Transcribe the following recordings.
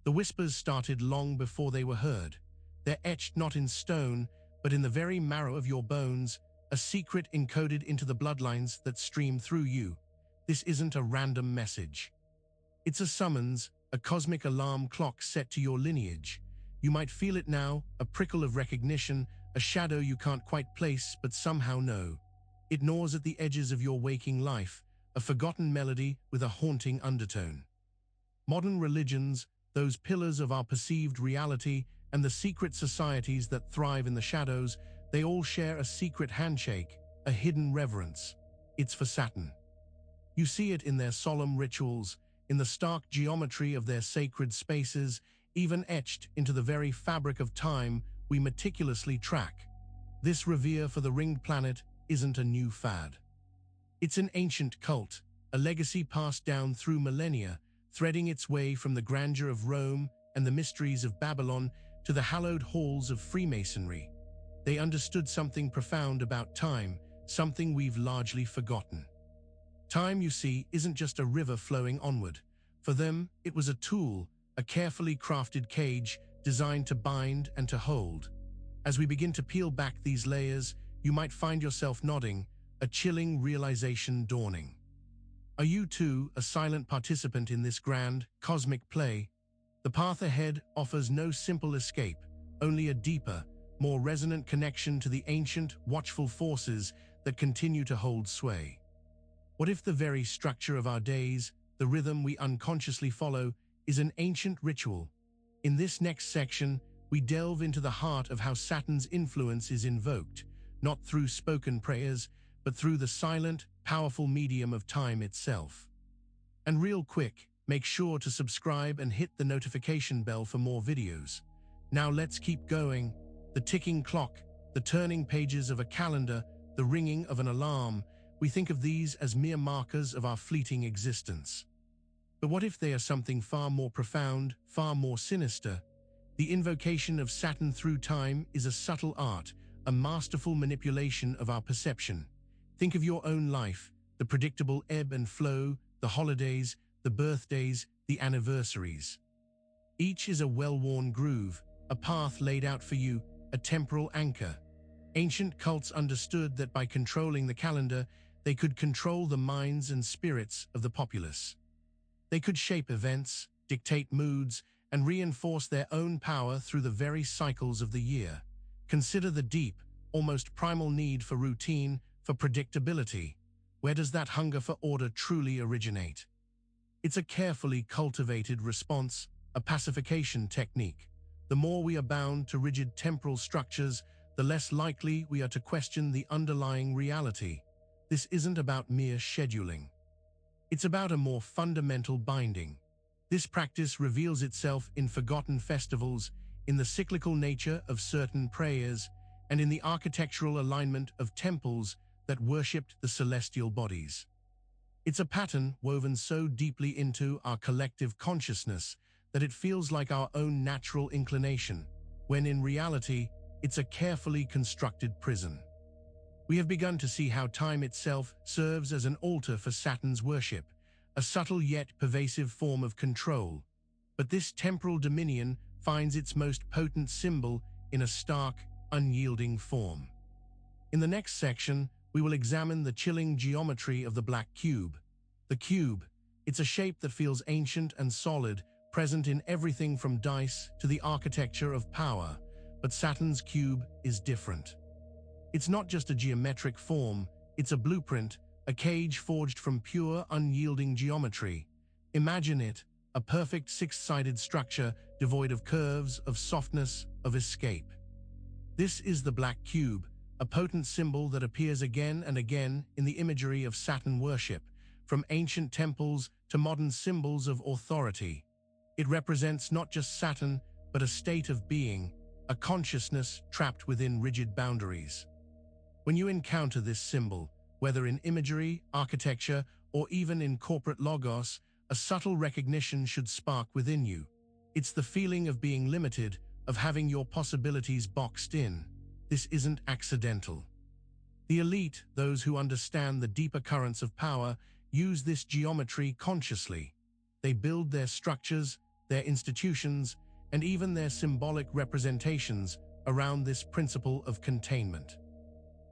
The whispers started long before they were heard. They're etched not in stone, but in the very marrow of your bones, a secret encoded into the bloodlines that stream through you. This isn't a random message. It's a summons, a cosmic alarm clock set to your lineage. You might feel it now, a prickle of recognition, a shadow you can't quite place but somehow know. It gnaws at the edges of your waking life, a forgotten melody with a haunting undertone. Modern religions, those pillars of our perceived reality, and the secret societies that thrive in the shadows, they all share a secret handshake, a hidden reverence. It's for Saturn. You see it in their solemn rituals, in the stark geometry of their sacred spaces, even etched into the very fabric of time we meticulously track. This revere for the ringed planet isn't a new fad. It's an ancient cult, a legacy passed down through millennia, threading its way from the grandeur of Rome and the mysteries of Babylon to the hallowed halls of Freemasonry. They understood something profound about time, something we've largely forgotten. Time, you see, isn't just a river flowing onward. For them, it was a tool, a carefully crafted cage designed to bind and to hold. As we begin to peel back these layers, you might find yourself nodding, a chilling realization dawning. Are you too a silent participant in this grand, cosmic play? The path ahead offers no simple escape, only a deeper, more resonant connection to the ancient, watchful forces that continue to hold sway. What if the very structure of our days, the rhythm we unconsciously follow, is an ancient ritual? In this next section, we delve into the heart of how Saturn's influence is invoked, not through spoken prayers, but through the silent, powerful medium of time itself. And real quick, make sure to subscribe and hit the notification bell for more videos. Now let's keep going. The ticking clock, the turning pages of a calendar, the ringing of an alarm, we think of these as mere markers of our fleeting existence. But what if they are something far more profound, far more sinister? The invocation of Saturn through time is a subtle art, a masterful manipulation of our perception. Think of your own life, the predictable ebb and flow, the holidays, the birthdays, the anniversaries. Each is a well-worn groove, a path laid out for you, a temporal anchor. Ancient cults understood that by controlling the calendar, they could control the minds and spirits of the populace. They could shape events, dictate moods, and reinforce their own power through the very cycles of the year. Consider the deep, almost primal need for routine, for predictability. Where does that hunger for order truly originate? It's a carefully cultivated response, a pacification technique. The more we are bound to rigid temporal structures, the less likely we are to question the underlying reality. This isn't about mere scheduling. It's about a more fundamental binding. This practice reveals itself in forgotten festivals, in the cyclical nature of certain prayers, and in the architectural alignment of temples that worshipped the celestial bodies. It's a pattern woven so deeply into our collective consciousness that it feels like our own natural inclination, when in reality, it's a carefully constructed prison. We have begun to see how time itself serves as an altar for Saturn's worship, a subtle yet pervasive form of control. But this temporal dominion finds its most potent symbol in a stark, unyielding form. In the next section, we will examine the chilling geometry of the black cube. The cube, it's a shape that feels ancient and solid, present in everything from dice to the architecture of power. But Saturn's cube is different. It's not just a geometric form, it's a blueprint, a cage forged from pure, unyielding geometry. Imagine it, a perfect six-sided structure devoid of curves, of softness, of escape. This is the black cube, a potent symbol that appears again and again in the imagery of Saturn worship, from ancient temples to modern symbols of authority. It represents not just Saturn, but a state of being, a consciousness trapped within rigid boundaries. When you encounter this symbol, whether in imagery, architecture, or even in corporate logos, a subtle recognition should spark within you. It's the feeling of being limited, of having your possibilities boxed in. This isn't accidental. The elite, those who understand the deeper currents of power, use this geometry consciously. They build their structures, their institutions, and even their symbolic representations around this principle of containment.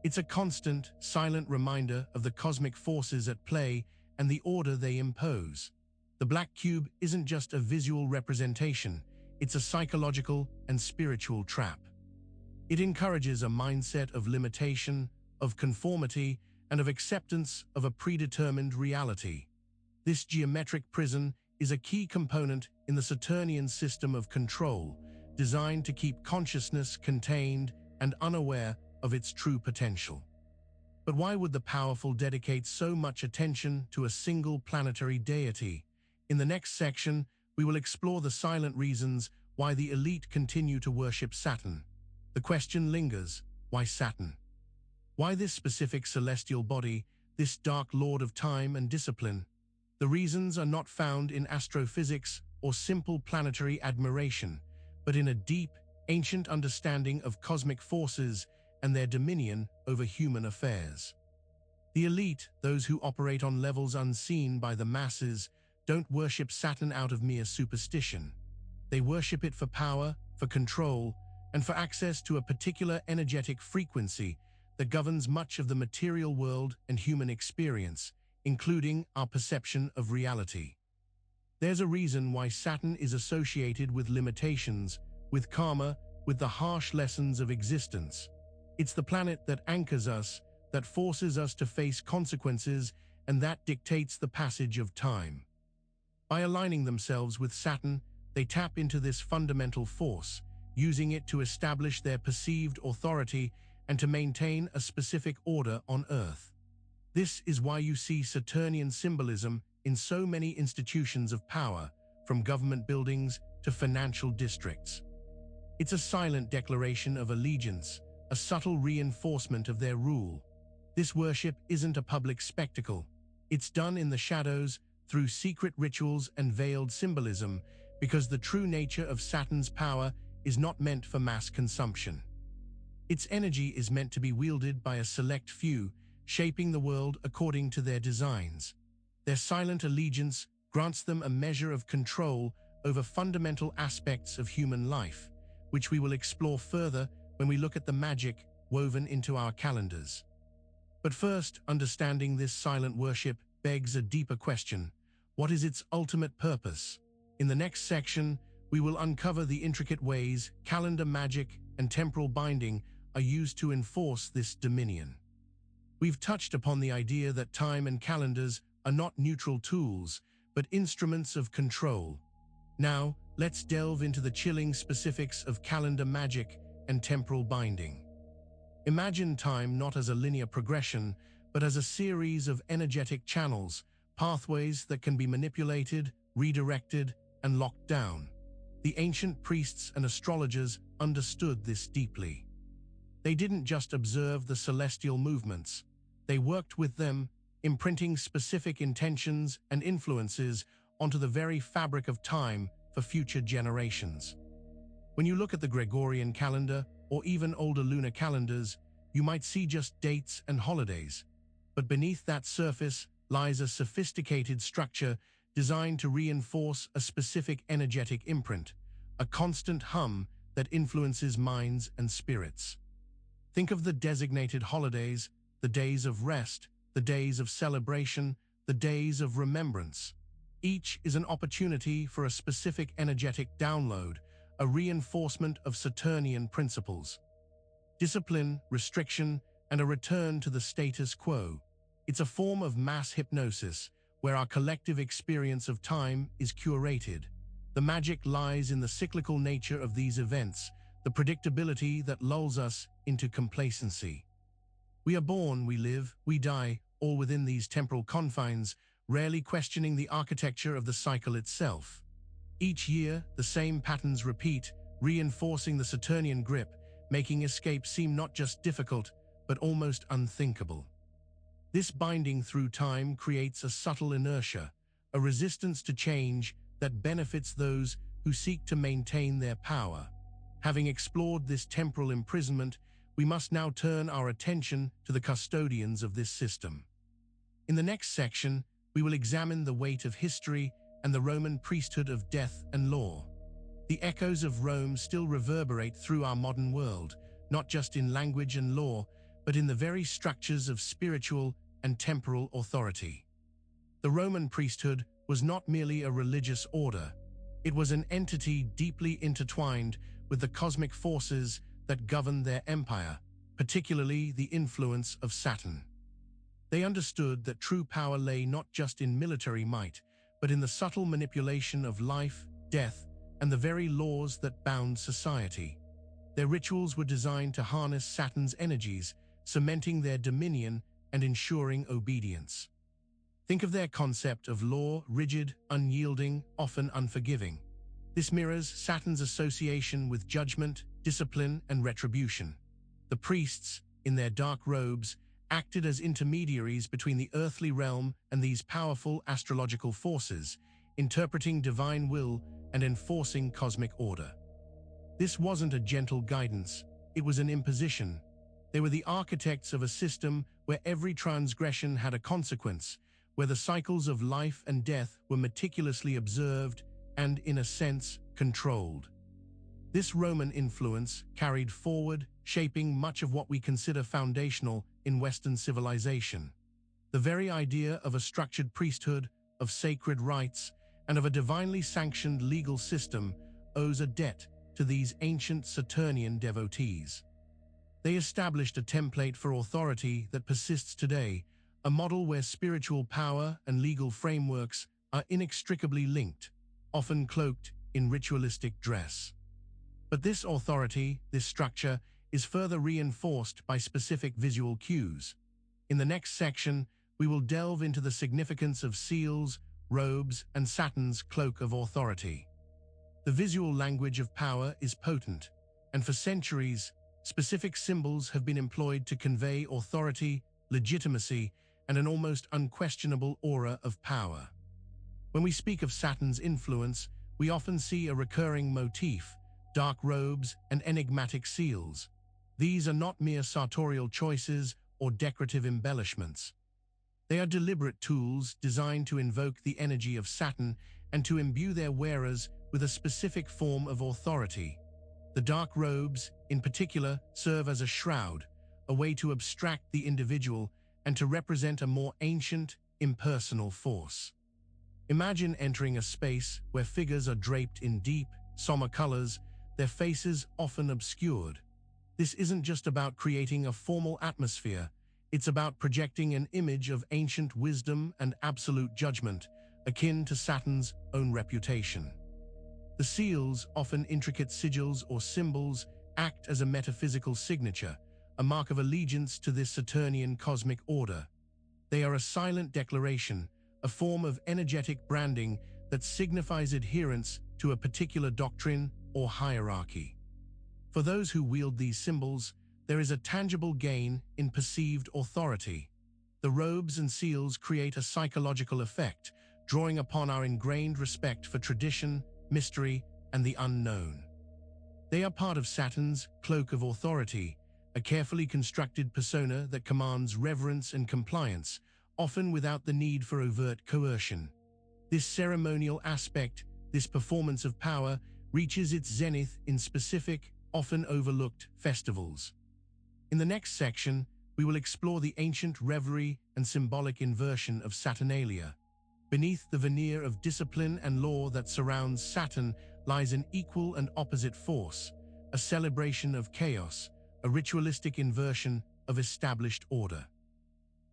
It's a constant, silent reminder of the cosmic forces at play and the order they impose. The black cube isn't just a visual representation, it's a psychological and spiritual trap. It encourages a mindset of limitation, of conformity, and of acceptance of a predetermined reality. This geometric prison is a key component in the Saturnian system of control, designed to keep consciousness contained and unaware of its true potential. But why would the powerful dedicate so much attention to a single planetary deity? In the next section, we will explore the silent reasons why the elite continue to worship Saturn. The question lingers, why Saturn? Why this specific celestial body, this dark lord of time and discipline? The reasons are not found in astrophysics or simple planetary admiration, but in a deep, ancient understanding of cosmic forces and their dominion over human affairs. The elite, those who operate on levels unseen by the masses, don't worship Saturn out of mere superstition. They worship it for power, for control, and for access to a particular energetic frequency that governs much of the material world and human experience, including our perception of reality. There's a reason why Saturn is associated with limitations, with karma, with the harsh lessons of existence. It's the planet that anchors us, that forces us to face consequences, and that dictates the passage of time. By aligning themselves with Saturn, they tap into this fundamental force, using it to establish their perceived authority and to maintain a specific order on Earth. This is why you see Saturnian symbolism in so many institutions of power, from government buildings to financial districts. It's a silent declaration of allegiance, a subtle reinforcement of their rule. This worship isn't a public spectacle. It's done in the shadows, through secret rituals and veiled symbolism, because the true nature of Saturn's power is not meant for mass consumption. Its energy is meant to be wielded by a select few, shaping the world according to their designs. Their silent allegiance grants them a measure of control over fundamental aspects of human life, which we will explore further when we look at the magic woven into our calendars. But first, understanding this silent worship begs a deeper question. What is its ultimate purpose? In the next section, we will uncover the intricate ways calendar magic and temporal binding are used to enforce this dominion. We've touched upon the idea that time and calendars are not neutral tools, but instruments of control. Now, let's delve into the chilling specifics of calendar magic and temporal binding. Imagine time not as a linear progression, but as a series of energetic channels, pathways that can be manipulated, redirected, and locked down. The ancient priests and astrologers understood this deeply. They didn't just observe the celestial movements. They worked with them, imprinting specific intentions and influences onto the very fabric of time for future generations. When you look at the Gregorian calendar, or even older lunar calendars, you might see just dates and holidays. But beneath that surface lies a sophisticated structure designed to reinforce a specific energetic imprint, a constant hum that influences minds and spirits. Think of the designated holidays, the days of rest, the days of celebration, the days of remembrance. Each is an opportunity for a specific energetic download, a reinforcement of Saturnian principles. Discipline, restriction, and a return to the status quo. It's a form of mass hypnosis, where our collective experience of time is curated. The magic lies in the cyclical nature of these events, the predictability that lulls us into complacency. We are born, we live, we die, all within these temporal confines, rarely questioning the architecture of the cycle itself. Each year, the same patterns repeat, reinforcing the Saturnian grip, making escape seem not just difficult, but almost unthinkable. This binding through time creates a subtle inertia, a resistance to change that benefits those who seek to maintain their power. Having explored this temporal imprisonment, we must now turn our attention to the custodians of this system. In the next section, we will examine the weight of history and the Roman priesthood of death and law. The echoes of Rome still reverberate through our modern world, not just in language and law, but in the very structures of spiritual and temporal authority. The Roman priesthood was not merely a religious order. It was an entity deeply intertwined with the cosmic forces that governed their empire, particularly the influence of Saturn. They understood that true power lay not just in military might, but in the subtle manipulation of life, death, and the very laws that bound society. Their rituals were designed to harness Saturn's energies, cementing their dominion and ensuring obedience. Think of their concept of law: rigid, unyielding, often unforgiving. This mirrors Saturn's association with judgment, discipline, and retribution. The priests, in their dark robes, acted as intermediaries between the earthly realm and these powerful astrological forces, interpreting divine will and enforcing cosmic order. This wasn't a gentle guidance, it was an imposition. They were the architects of a system where every transgression had a consequence, where the cycles of life and death were meticulously observed and, in a sense, controlled. This Roman influence carried forward, shaping much of what we consider foundational in Western civilization. The very idea of a structured priesthood, of sacred rites, and of a divinely sanctioned legal system owes a debt to these ancient Saturnian devotees. They established a template for authority that persists today, a model where spiritual power and legal frameworks are inextricably linked, often cloaked in ritualistic dress. But this authority, this structure, is further reinforced by specific visual cues. In the next section, we will delve into the significance of seals, robes, and Saturn's cloak of authority. The visual language of power is potent, and for centuries, specific symbols have been employed to convey authority, legitimacy, and an almost unquestionable aura of power. When we speak of Saturn's influence, we often see a recurring motif: dark robes and enigmatic seals. These are not mere sartorial choices or decorative embellishments. They are deliberate tools designed to invoke the energy of Saturn and to imbue their wearers with a specific form of authority. The dark robes, in particular, serve as a shroud, a way to abstract the individual and to represent a more ancient, impersonal force. Imagine entering a space where figures are draped in deep, somber colors, their faces often obscured. This isn't just about creating a formal atmosphere, it's about projecting an image of ancient wisdom and absolute judgment, akin to Saturn's own reputation. The seals, often intricate sigils or symbols, act as a metaphysical signature, a mark of allegiance to this Saturnian cosmic order. They are a silent declaration, a form of energetic branding that signifies adherence to a particular doctrine or hierarchy. For those who wield these symbols, there is a tangible gain in perceived authority. The robes and seals create a psychological effect, drawing upon our ingrained respect for tradition, mystery, and the unknown. They are part of Saturn's cloak of authority, a carefully constructed persona that commands reverence and compliance, often without the need for overt coercion. This ceremonial aspect, this performance of power, reaches its zenith in specific, often overlooked festivals. In the next section, we will explore the ancient reverie and symbolic inversion of Saturnalia. Beneath the veneer of discipline and law that surrounds Saturn lies an equal and opposite force, a celebration of chaos, a ritualistic inversion of established order.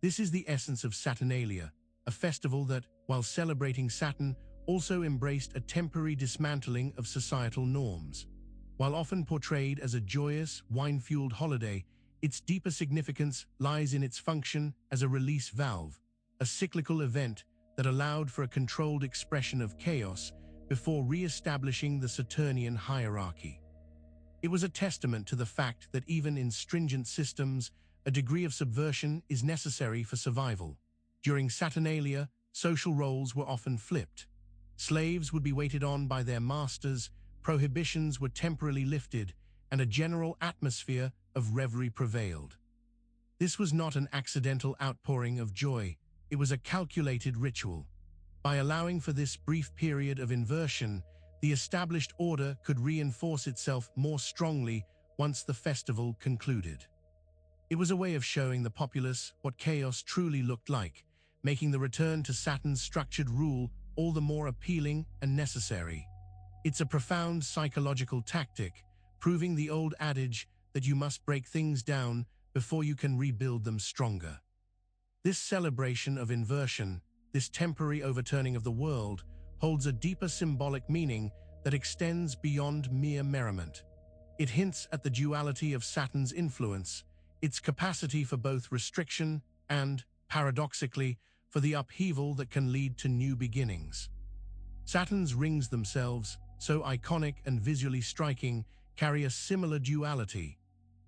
This is the essence of Saturnalia, a festival that, while celebrating Saturn, also embraced a temporary dismantling of societal norms. While often portrayed as a joyous, wine-fueled holiday, its deeper significance lies in its function as a release valve, a cyclical event that allowed for a controlled expression of chaos before re-establishing the Saturnian hierarchy. It was a testament to the fact that even in stringent systems, a degree of subversion is necessary for survival. During Saturnalia, social roles were often flipped. Slaves would be waited on by their masters, prohibitions were temporarily lifted, and a general atmosphere of revelry prevailed. This was not an accidental outpouring of joy, it was a calculated ritual. By allowing for this brief period of inversion, the established order could reinforce itself more strongly once the festival concluded. It was a way of showing the populace what chaos truly looked like, making the return to Saturn's structured rule all the more appealing and necessary. It's a profound psychological tactic, proving the old adage that you must break things down before you can rebuild them stronger. This celebration of inversion, this temporary overturning of the world, holds a deeper symbolic meaning that extends beyond mere merriment. It hints at the duality of Saturn's influence, its capacity for both restriction and, paradoxically, for the upheaval that can lead to new beginnings. Saturn's rings themselves, so iconic and visually striking, carry a similar duality.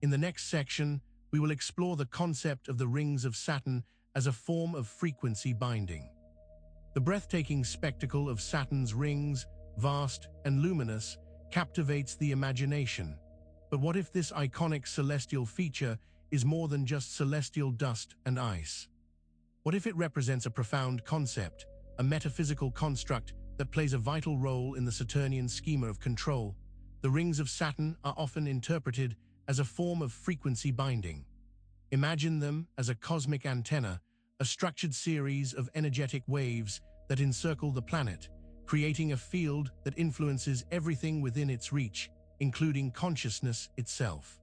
In the next section, we will explore the concept of the rings of Saturn as a form of frequency binding. The breathtaking spectacle of Saturn's rings, vast and luminous, captivates the imagination. But what if this iconic celestial feature is more than just celestial dust and ice? What if it represents a profound concept, a metaphysical construct that plays a vital role in the Saturnian schema of control? The rings of Saturn are often interpreted as a form of frequency binding. Imagine them as a cosmic antenna, a structured series of energetic waves that encircle the planet, creating a field that influences everything within its reach, including consciousness itself.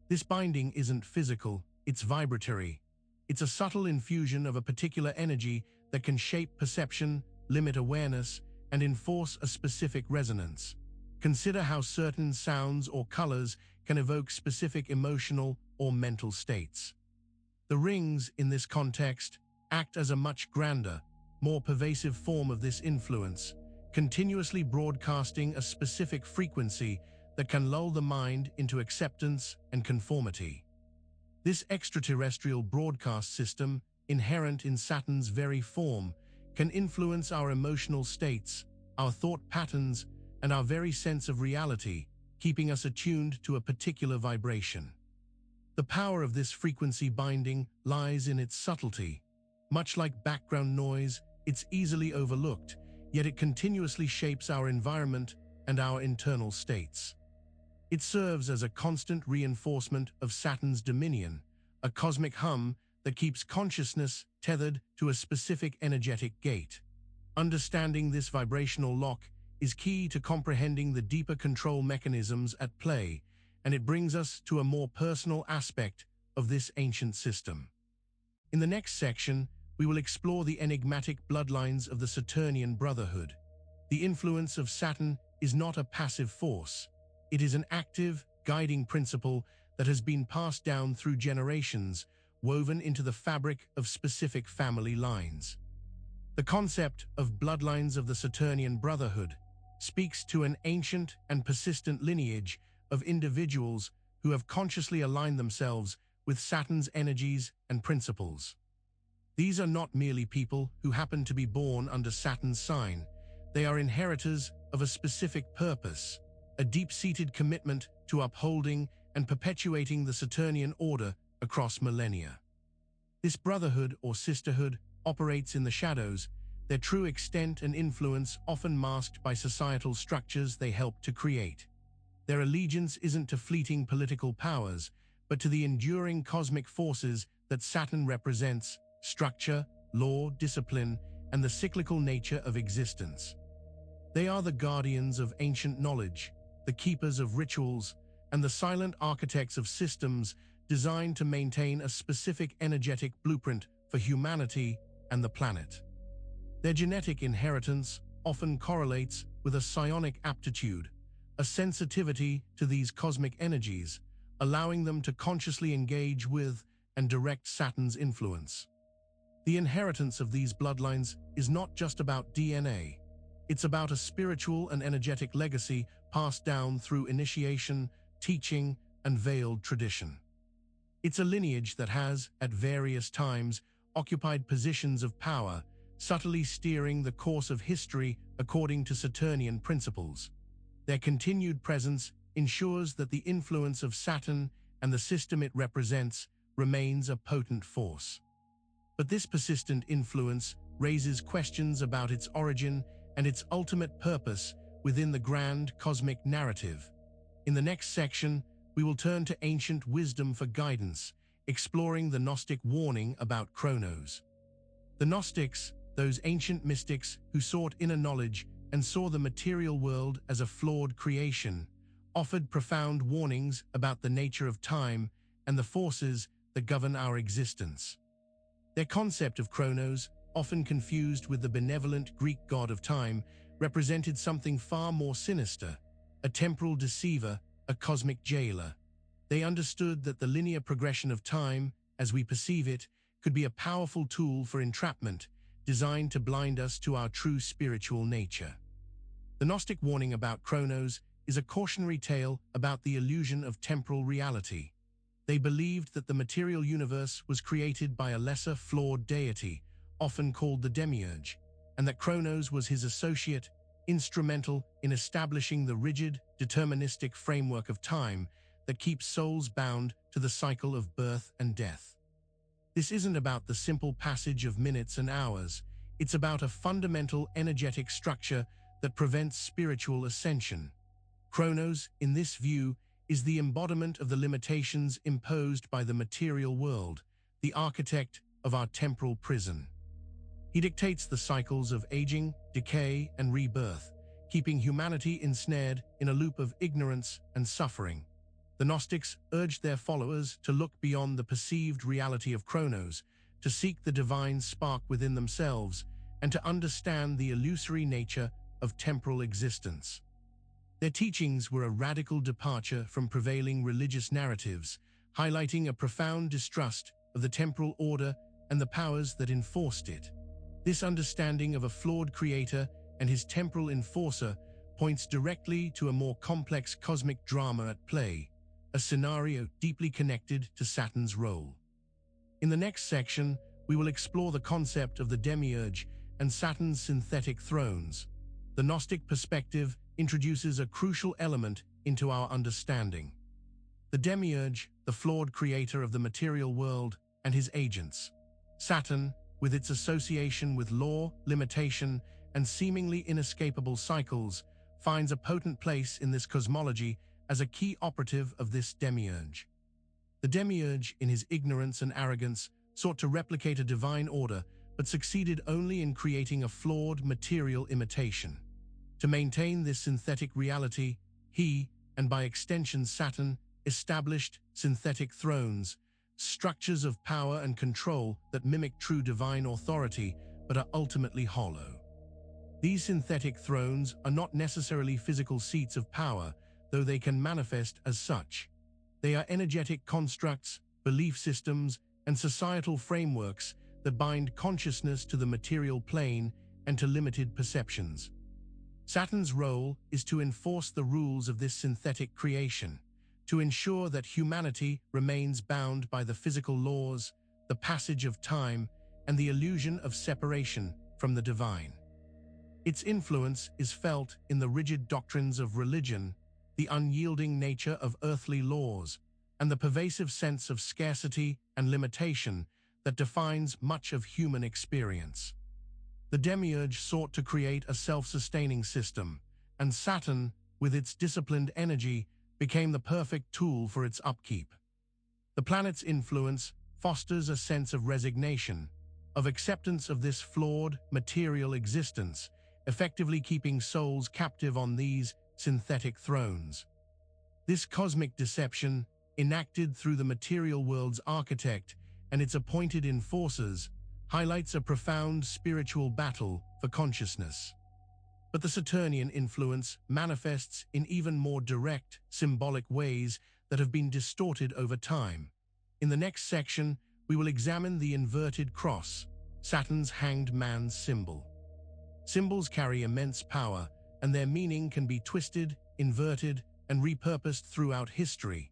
This binding isn't physical, it's vibratory. It's a subtle infusion of a particular energy that can shape perception, limit awareness, and enforce a specific resonance. Consider how certain sounds or colors can evoke specific emotional or mental states. The rings, in this context, act as a much grander, more pervasive form of this influence, continuously broadcasting a specific frequency that can lull the mind into acceptance and conformity. This extraterrestrial broadcast system, inherent in Saturn's very form, can influence our emotional states, our thought patterns, and our very sense of reality, keeping us attuned to a particular vibration. The power of this frequency binding lies in its subtlety. Much like background noise, it's easily overlooked, yet it continuously shapes our environment and our internal states. It serves as a constant reinforcement of Saturn's dominion, a cosmic hum that keeps consciousness tethered to a specific energetic gate. Understanding this vibrational lock is key to comprehending the deeper control mechanisms at play, and it brings us to a more personal aspect of this ancient system. In the next section, we will explore the enigmatic bloodlines of the Saturnian Brotherhood. The influence of Saturn is not a passive force. It is an active, guiding principle that has been passed down through generations, woven into the fabric of specific family lines. The concept of bloodlines of the Saturnian Brotherhood speaks to an ancient and persistent lineage of individuals who have consciously aligned themselves with Saturn's energies and principles. These are not merely people who happen to be born under Saturn's sign. They are inheritors of a specific purpose, a deep-seated commitment to upholding and perpetuating the Saturnian order across millennia. This brotherhood or sisterhood operates in the shadows, their true extent and influence often masked by societal structures they help to create. Their allegiance isn't to fleeting political powers, but to the enduring cosmic forces that Saturn represents: structure, law, discipline, and the cyclical nature of existence. They are the guardians of ancient knowledge, the keepers of rituals, and the silent architects of systems designed to maintain a specific energetic blueprint for humanity and the planet. Their genetic inheritance often correlates with a psionic aptitude, a sensitivity to these cosmic energies, allowing them to consciously engage with and direct Saturn's influence. The inheritance of these bloodlines is not just about DNA. It's about a spiritual and energetic legacy passed down through initiation, teaching, and veiled tradition. It's a lineage that has, at various times, occupied positions of power, subtly steering the course of history according to Saturnian principles. Their continued presence ensures that the influence of Saturn and the system it represents remains a potent force. But this persistent influence raises questions about its origin and its ultimate purpose within the grand cosmic narrative. In the next section, we will turn to ancient wisdom for guidance, exploring the Gnostic warning about Chronos. The Gnostics, those ancient mystics who sought inner knowledge and saw the material world as a flawed creation, offered profound warnings about the nature of time and the forces that govern our existence. Their concept of Chronos, often confused with the benevolent Greek god of time, represented something far more sinister, a temporal deceiver, a cosmic jailer. They understood that the linear progression of time, as we perceive it, could be a powerful tool for entrapment, designed to blind us to our true spiritual nature. The Gnostic warning about Chronos is a cautionary tale about the illusion of temporal reality. They believed that the material universe was created by a lesser, flawed deity, often called the demiurge, and that Chronos was his associate, instrumental in establishing the rigid, deterministic framework of time that keeps souls bound to the cycle of birth and death. This isn't about the simple passage of minutes and hours. It's about a fundamental energetic structure that prevents spiritual ascension. Chronos, in this view, is the embodiment of the limitations imposed by the material world, the architect of our temporal prison. He dictates the cycles of aging, decay, and rebirth, keeping humanity ensnared in a loop of ignorance and suffering. The Gnostics urged their followers to look beyond the perceived reality of Chronos, to seek the divine spark within themselves, and to understand the illusory nature of temporal existence. Their teachings were a radical departure from prevailing religious narratives, highlighting a profound distrust of the temporal order and the powers that enforced it. This understanding of a flawed creator and his temporal enforcer points directly to a more complex cosmic drama at play, a scenario deeply connected to Saturn's role. In the next section, we will explore the concept of the demiurge and Saturn's synthetic thrones. The Gnostic perspective introduces a crucial element into our understanding. The demiurge, the flawed creator of the material world, and his agents. Saturn, with its association with law, limitation, and seemingly inescapable cycles, finds a potent place in this cosmology as a key operative of this demiurge. The demiurge, in his ignorance and arrogance, sought to replicate a divine order, but succeeded only in creating a flawed material imitation. To maintain this synthetic reality, he, and by extension Saturn, established synthetic thrones, structures of power and control that mimic true divine authority but are ultimately hollow. These synthetic thrones are not necessarily physical seats of power, though they can manifest as such. They are energetic constructs, belief systems, and societal frameworks that bind consciousness to the material plane and to limited perceptions. Saturn's role is to enforce the rules of this synthetic creation, to ensure that humanity remains bound by the physical laws, the passage of time, and the illusion of separation from the divine. Its influence is felt in the rigid doctrines of religion, the unyielding nature of earthly laws, and the pervasive sense of scarcity and limitation that defines much of human experience. The demiurge sought to create a self-sustaining system, and Saturn, with its disciplined energy, became the perfect tool for its upkeep. The planet's influence fosters a sense of resignation, of acceptance of this flawed, material existence, effectively keeping souls captive on these synthetic thrones. This cosmic deception, enacted through the material world's architect and its appointed enforcers, highlights a profound spiritual battle for consciousness. But the Saturnian influence manifests in even more direct, symbolic ways that have been distorted over time. In the next section, we will examine the inverted cross, Saturn's hanged man's symbol. Symbols carry immense power, and their meaning can be twisted, inverted, and repurposed throughout history.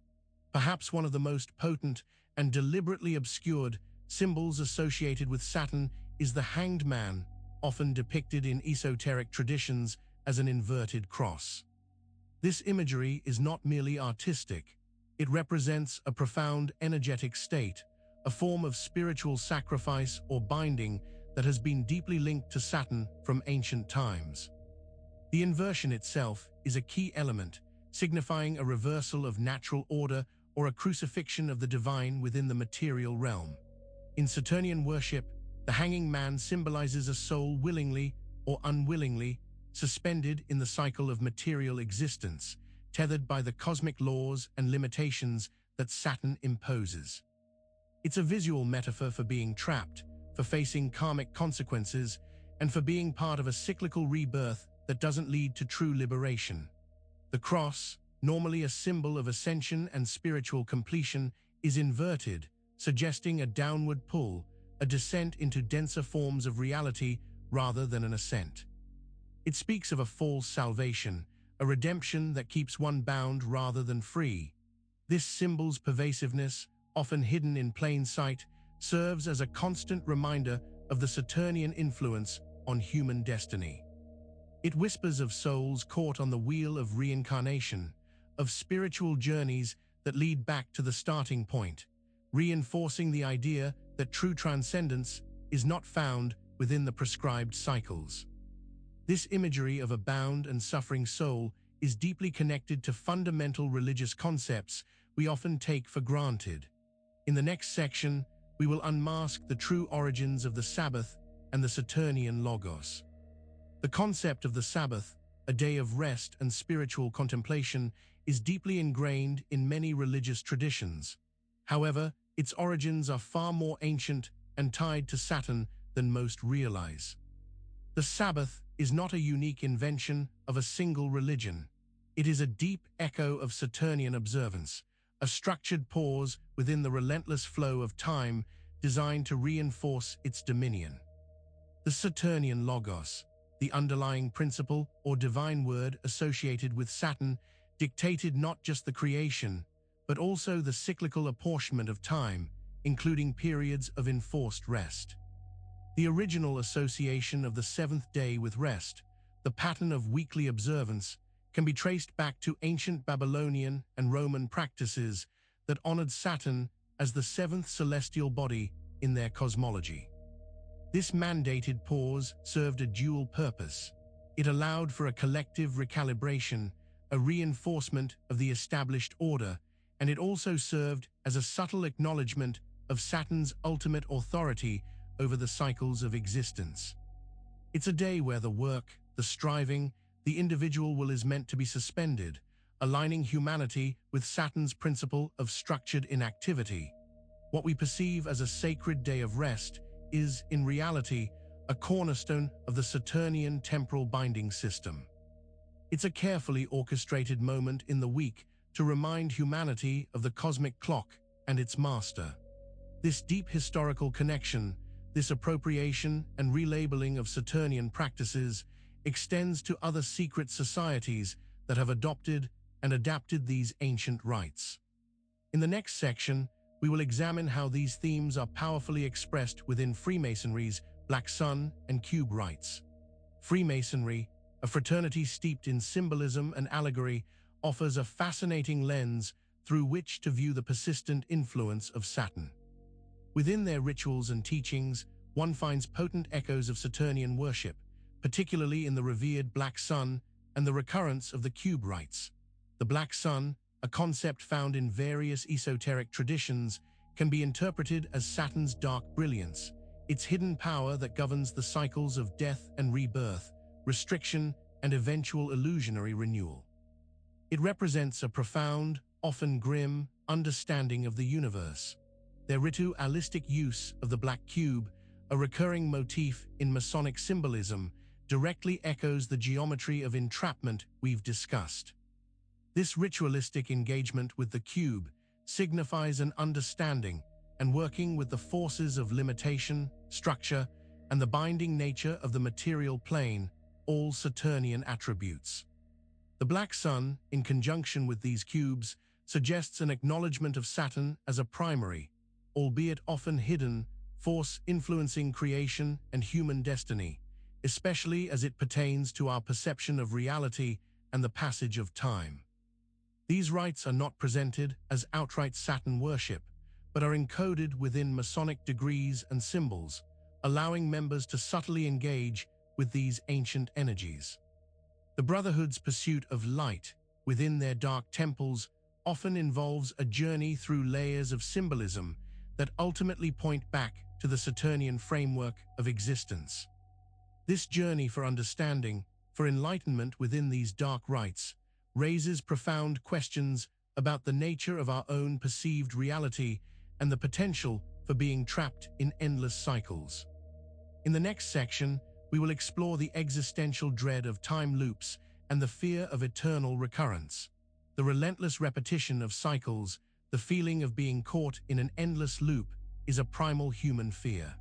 Perhaps one of the most potent and deliberately obscured symbols associated with Saturn is the hanged man, often depicted in esoteric traditions as an inverted cross. This imagery is not merely artistic. It represents a profound energetic state, a form of spiritual sacrifice or binding that has been deeply linked to Saturn from ancient times. The inversion itself is a key element, signifying a reversal of natural order or a crucifixion of the divine within the material realm. In Saturnian worship, the hanging man symbolizes a soul willingly or unwillingly suspended in the cycle of material existence, tethered by the cosmic laws and limitations that Saturn imposes. It's a visual metaphor for being trapped, for facing karmic consequences, and for being part of a cyclical rebirth that doesn't lead to true liberation. The cross, normally a symbol of ascension and spiritual completion, is inverted, suggesting a downward pull, a descent into denser forms of reality rather than an ascent. It speaks of a false salvation, a redemption that keeps one bound rather than free. This symbol's pervasiveness, often hidden in plain sight, serves as a constant reminder of the Saturnian influence on human destiny. It whispers of souls caught on the wheel of reincarnation, of spiritual journeys that lead back to the starting point, reinforcing the idea that true transcendence is not found within the prescribed cycles. This imagery of a bound and suffering soul is deeply connected to fundamental religious concepts we often take for granted. In the next section, we will unmask the true origins of the Sabbath and the Saturnian Logos. The concept of the Sabbath, a day of rest and spiritual contemplation, is deeply ingrained in many religious traditions. However, its origins are far more ancient and tied to Saturn than most realize. The Sabbath is not a unique invention of a single religion. It is a deep echo of Saturnian observance, a structured pause within the relentless flow of time designed to reinforce its dominion. The Saturnian Logos, the underlying principle or divine word associated with Saturn, dictated not just the creation, but also the cyclical apportionment of time, including periods of enforced rest. The original association of the seventh day with rest, the pattern of weekly observance, can be traced back to ancient Babylonian and Roman practices that honored Saturn as the seventh celestial body in their cosmology. This mandated pause served a dual purpose. It allowed for a collective recalibration, a reinforcement of the established order, and it also served as a subtle acknowledgement of Saturn's ultimate authority over the cycles of existence. It's a day where the work, the striving, the individual will is meant to be suspended, aligning humanity with Saturn's principle of structured inactivity. What we perceive as a sacred day of rest is, in reality, a cornerstone of the Saturnian temporal binding system. It's a carefully orchestrated moment in the week to remind humanity of the cosmic clock and its master. This deep historical connection, this appropriation and relabeling of Saturnian practices, extends to other secret societies that have adopted and adapted these ancient rites. In the next section, we will examine how these themes are powerfully expressed within Freemasonry's Black Sun and Cube rites. Freemasonry, a fraternity steeped in symbolism and allegory, offers a fascinating lens through which to view the persistent influence of Saturn. Within their rituals and teachings, one finds potent echoes of Saturnian worship, particularly in the revered Black Sun and the recurrence of the Cube rites. The Black Sun, a concept found in various esoteric traditions, can be interpreted as Saturn's dark brilliance, its hidden power that governs the cycles of death and rebirth, restriction and eventual illusionary renewal. It represents a profound, often grim, understanding of the universe. Their ritualistic use of the black cube, a recurring motif in Masonic symbolism, directly echoes the geometry of entrapment we've discussed. This ritualistic engagement with the cube signifies an understanding and working with the forces of limitation, structure, and the binding nature of the material plane, all Saturnian attributes. The Black Sun, in conjunction with these cubes, suggests an acknowledgement of Saturn as a primary, albeit often hidden, force influencing creation and human destiny, especially as it pertains to our perception of reality and the passage of time. These rites are not presented as outright Saturn worship, but are encoded within Masonic degrees and symbols, allowing members to subtly engage with these ancient energies. The Brotherhood's pursuit of light within their dark temples often involves a journey through layers of symbolism that ultimately point back to the Saturnian framework of existence. This journey for understanding, for enlightenment within these dark rites, raises profound questions about the nature of our own perceived reality and the potential for being trapped in endless cycles. In the next section, we will explore the existential dread of time loops and the fear of eternal recurrence. The relentless repetition of cycles, the feeling of being caught in an endless loop, is a primal human fear.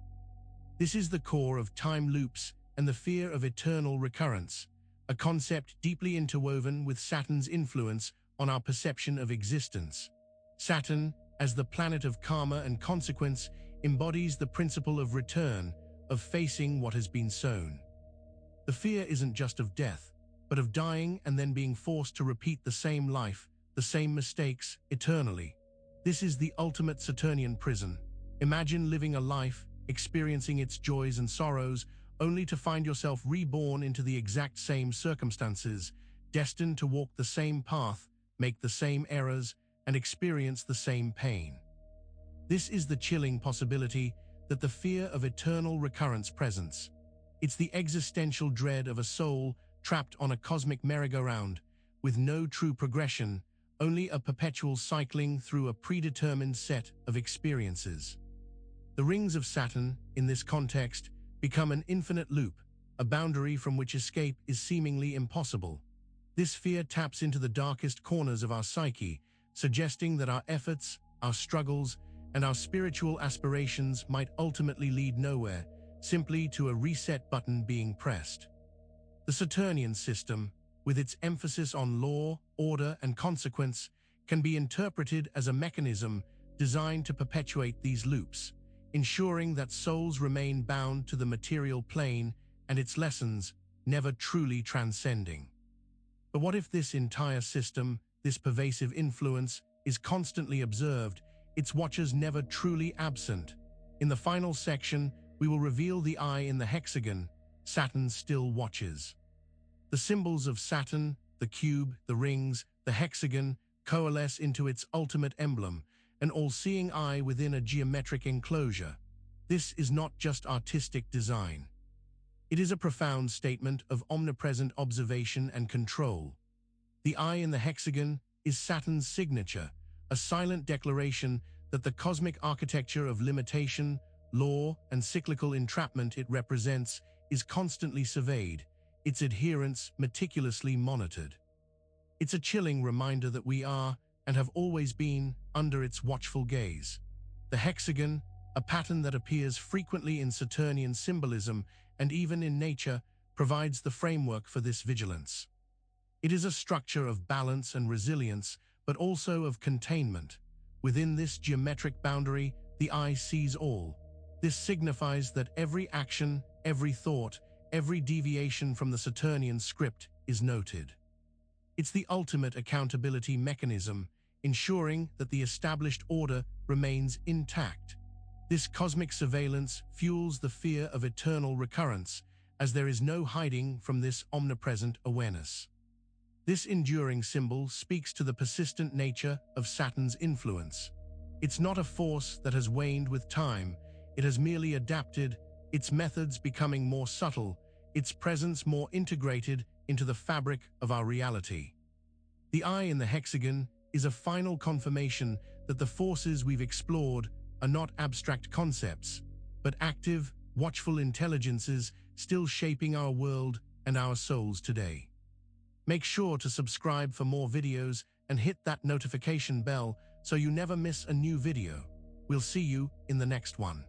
This is the core of time loops and the fear of eternal recurrence, a concept deeply interwoven with Saturn's influence on our perception of existence. Saturn, as the planet of karma and consequence, embodies the principle of return, of facing what has been sown. The fear isn't just of death, but of dying and then being forced to repeat the same life, the same mistakes, eternally. This is the ultimate Saturnian prison. Imagine living a life, experiencing its joys and sorrows, only to find yourself reborn into the exact same circumstances, destined to walk the same path, make the same errors, and experience the same pain. This is the chilling possibility that the fear of eternal recurrence presents. It's the existential dread of a soul trapped on a cosmic merry-go-round, with no true progression, only a perpetual cycling through a predetermined set of experiences. The rings of Saturn, in this context, become an infinite loop, a boundary from which escape is seemingly impossible. This fear taps into the darkest corners of our psyche, suggesting that our efforts, our struggles, and our spiritual aspirations might ultimately lead nowhere, simply to a reset button being pressed. The Saturnian system, with its emphasis on law, order, and consequence, can be interpreted as a mechanism designed to perpetuate these loops, ensuring that souls remain bound to the material plane and its lessons, never truly transcending. But what if this entire system, this pervasive influence, is constantly observed, its watchers never truly absent? In the final section, we will reveal the eye in the hexagon. Saturn still watches. The symbols of Saturn, the cube, the rings, the hexagon, coalesce into its ultimate emblem, an all-seeing eye within a geometric enclosure. This is not just artistic design. It is a profound statement of omnipresent observation and control. The eye in the hexagon is Saturn's signature, a silent declaration that the cosmic architecture of limitation, law, and cyclical entrapment it represents is constantly surveyed, its adherence meticulously monitored. It's a chilling reminder that we are, and have always been, under its watchful gaze. The hexagon, a pattern that appears frequently in Saturnian symbolism and even in nature, provides the framework for this vigilance. It is a structure of balance and resilience, but also of containment. Within this geometric boundary, the eye sees all. This signifies that every action, every thought, every deviation from the Saturnian script is noted. It's the ultimate accountability mechanism, ensuring that the established order remains intact. This cosmic surveillance fuels the fear of eternal recurrence, as there is no hiding from this omnipresent awareness. This enduring symbol speaks to the persistent nature of Saturn's influence. It's not a force that has waned with time, it has merely adapted, its methods becoming more subtle, its presence more integrated into the fabric of our reality. The eye in the hexagon is a final confirmation that the forces we've explored are not abstract concepts, but active, watchful intelligences still shaping our world and our souls today. Make sure to subscribe for more videos and hit that notification bell so you never miss a new video. We'll see you in the next one.